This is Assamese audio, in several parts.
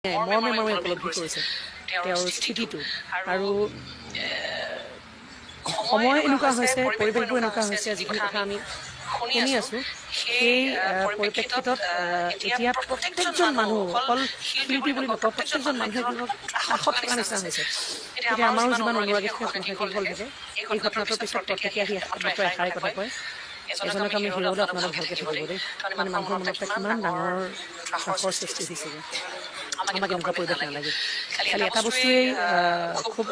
মৰ্মে মৰ্মে উপলব্ধি কৰিছে তেওঁৰ স্থিতিটো আৰু সময় এনেকুৱা হৈছে পৰিৱেশবোৰ এনেকুৱা হৈছে যিখিনি কথা আমি শুনি আছো সেই পৰিপ্ৰেক্ষিতত এতিয়া প্ৰত্যেকজন মানুহ অকল শিল্পী বুলি নকওঁ প্ৰত্যেকজন মানুহে কাষত থকা নিচিনা হৈছে এতিয়া আমাৰো যিমান অনুৰাগী নাথাকিব লাগে এই ঘটনাটোৰ পিছত প্ৰত্যেকে আহি মাত্ৰ এষাৰে কথা কয় এজনক আমি হেৰুৱালে আপোনালোক ভালকে থাকিব দেই মানে মানুহৰ মনত কিমান ডাঙৰ ত্ৰাসৰ সৃষ্টি হৈছেগৈ আমাক এনেকুৱা পৰিৱেশ নালাগে খালি এটা বস্তুৱেই খুব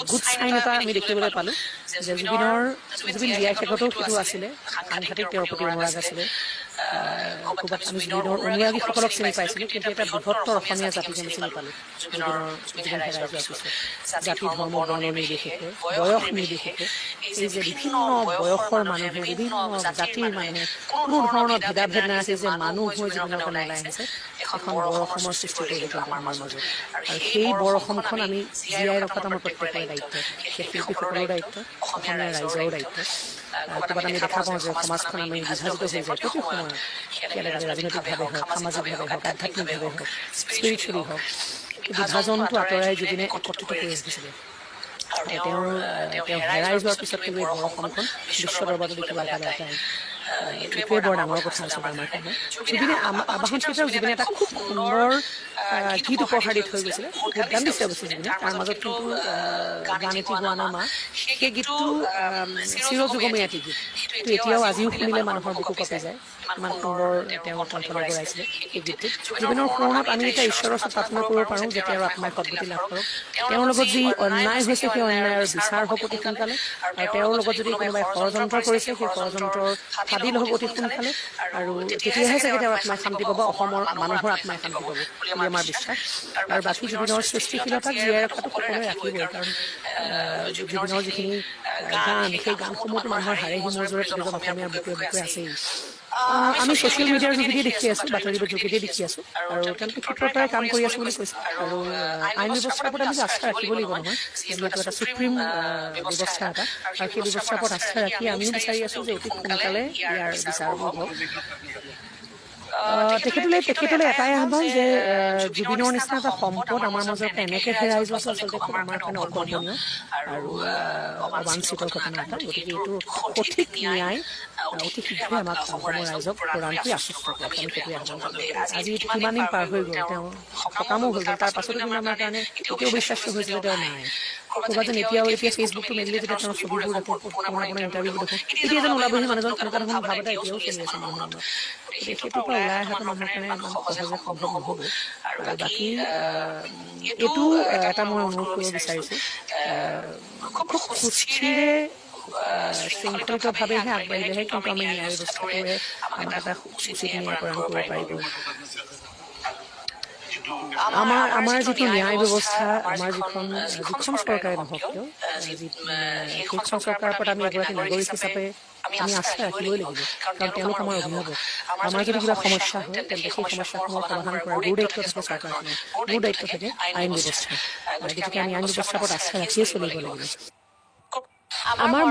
গুড চাইন এটা আমি দেখিবলৈ পালোঁ যে জুবিন জীয়াই শেষতো সেইটো আছিলে সাংঘাতিক তেওঁৰ প্ৰতি অনুৰাগ আছিলে ক'ৰবাত আমি জুবিনৰ অনুৰাগীসকলক চিনি পাইছিলোঁ কিন্তু এটা বৃহত্তৰ অসমীয়া জাতিক আমি চিনি পালোঁ জুবিন হেৰাই যোৱাৰ পিছত জাতি ধৰ্ম বৰ্ণ নিৰ্বিশেষে বয়স নিৰ্বিশেষে এই যে বিভিন্ন বয়সৰ মানুহে বিভিন্ন জাতিৰ মানুহে কোনো ধৰণৰ ভেদাভেদ নাৰাখি যে মানুহ হৈ জুবিনৰ কাৰণে ওলাই আহিছে এখন বৰ অসমৰ সৃষ্টি কৰিলে কিন্তু আমাৰ মাজত আৰু সেই বৰ অসমখন আমি জীয়াই ৰখাটো আমাৰ প্ৰত্যেকৰে দায়িত্ব সেই শিল্পীসকলৰ দায়িত্ব অসমীয়া ৰাইজৰো দায়িত্ব ক'ৰবাত আমি দেখা পাওঁ যে সমাজখন আমি বিভাজিত হৈ যায় প্ৰতি সময়ত ৰাজনৈতিকভাৱে হওক সামাজিকভাৱে হওক আধ্যাত্মিকভাৱে হওক স্পিৰিচুৱেলি হওক বিভাজনটো আঁতৰাই জুবিনে একত্ৰিত কৰি ৰাখিছিলে তেওঁ হেৰাই যোৱাৰ পিছত কিন্তু এই বৰ অসমখন বিশ্ব দৰবাৰত দেখিবলৈ পালে এইটোৱে বৰ ডাঙৰ কথা আছিলে আমাৰ কাৰণে জুবিনে আবাহন থিয়েটাৰক জুবিনে এটা খুব সুন্দৰ গীত উপহাৰ দি থৈ গৈছিলে বহুত গান দিছে অৱশ্যে জুবিনে তাৰ মাজত কিন্তু গান এটি গোৱা নাম মা সেই গীতটো চিৰযুগমীয়াটি গীত কিন্তু এতিয়াও আজিও শুনিলে মানুহৰ বুকু কঁপি যায় ইমান সুন্দৰ তেওঁ কণ্ঠলৈ গঢ়াইছিলে এই গীতটোত জুবিনৰ সোঁৱৰণত আমি এতিয়া ঈশ্বৰৰ ওচৰত প্ৰাৰ্থনা কৰিব পাৰোঁ যে তেওঁৰ আত্মাই সদ্গতি লাভ কৰক তেওঁৰ লগত যি অন্যায় হৈছে সেই অন্যায়ৰ বিচাৰ হওক অতি সোনকালে আৰু তেওঁৰ লগত যদি কোনোবাই ষড়যন্ত্ৰ কৰিছে সেই ষড়যন্ত্ৰৰ ফাদিল হওক অতি সোনকালে আৰু তেতিয়াহে চাগে তেওঁৰ আত্মাই শান্তি পাব অসমৰ মানুহৰ আত্মাই শান্তি পাব বুলি আমাৰ বিশ্বাস আৰু বাকী জুবিনৰ সৃষ্টিশীলতাক জীয়াই ৰখাটো সকলোৱে ৰাখিবই কাৰণ জুবিনৰ যিখিনি গান সেই গানসমূহতো মানুহৰ হাড়ে হিমজৰে প্ৰতিজন অসমীয়াৰ বুকুৱে বুকুৱে আছেই আমি ছ'চিয়েল মিডিয়াৰ যোগেদি দেখি আছোঁ বাতৰিৰ যোগেদি দেখি আছোঁ আৰু তেওঁলোকে ক্ষীপ্ৰতাৰে কাম কৰি আছোঁ বুলি কৈছে আৰু আইন ব্যৱস্থাৰ ওপৰত আমি আস্থা ৰাখিব লাগিব নহয় যিহেতু এটা চুপ্ৰিম ব্যৱস্থা এটা আৰু সেই ব্যৱস্থাৰ ওপৰত আস্থা ৰাখি আমিও বিচাৰি আছোঁ যে অতি সোনকালে ইয়াৰ বিচাৰবোৰ হওক তেখেতলৈ এটাই আহ্বান যে জুবিনৰ নিচিনা এটা সম্পদ আমাৰ মাজত এনেকৈ হেৰাই যোৱাটো আচলতে খুব আমাৰ কাৰণে অকল্পনীয় আৰু অবাঞ্ছিত ঘটনা এটা গতিকে এইটো সঠিক ন্যায় অতি শীঘ্ৰে আমাক অসমৰ ৰাইজক প্ৰদান কৰি আশ্বস্ত কৰক আমি সেইটোৱে আহ্বান কৰিম আজি কিমান দিন পাৰ হৈ গ'ল তেওঁ সকামো হৈ গ'ল তাৰ পাছতো কিন্তু আমাৰ কাৰণে এতিয়াও বিশ্বাসটো হৈছিলে তেওঁ নাই ক'ৰবাত যেন এতিয়া ফেচবুকটো মেলিলে যেতিয়া তেওঁৰ ছবিবোৰ দেখোঁ আপোনাৰ ইণ্টাৰভিউবোৰ দেখোঁ এতিয়া যেন ওলাবহি মানুহজন তেনেকুৱা ধৰণৰ ভাৱ এটা এতিয়াও চলি আছে মানুহৰ মনত সেইটোৰ পৰা ওলাই অহাটো মানুহৰ কাৰণে ইমান সহজে সম্ভৱ নহ'ব আৰু বাকী এইটো এটা মই অনুৰোধ কৰিব বিচাৰিছোঁ খুব সুস্থিৰে শৃংখলিতভাৱেহে আগবাঢ়িলেহে কিন্তু আমি ন্যায় ব্যৱস্থাটোৱে আমাক এটা উচিত ন্যায় প্ৰদান কৰিব পাৰিব আমাৰ যিটো ন্যায় ব্যৱস্থা আমাৰ যিখন চৰকাৰে নহওক কিয় সেইখন চৰকাৰৰ ওপৰত আমি এগৰাকী নাগৰিক হিচাপে আমি আস্থা ৰাখিবই লাগিব কাৰণ তেওঁলোক আমাৰ অভিভাৱক আমাৰ যদি কিবা সমস্যা হয় তেন্তে সেই সমস্যাসমূহ সমাধান কৰাৰ গুৰু দায়িত্ব থাকে চৰকাৰখনৰ গুৰু দায়িত্ব থাকে আইন ব্যৱস্থা গতিকে আমি আইন ব্যৱস্থাৰ ওপৰত আস্থা ৰাখিয়ে চলিব লাগিব আমাৰ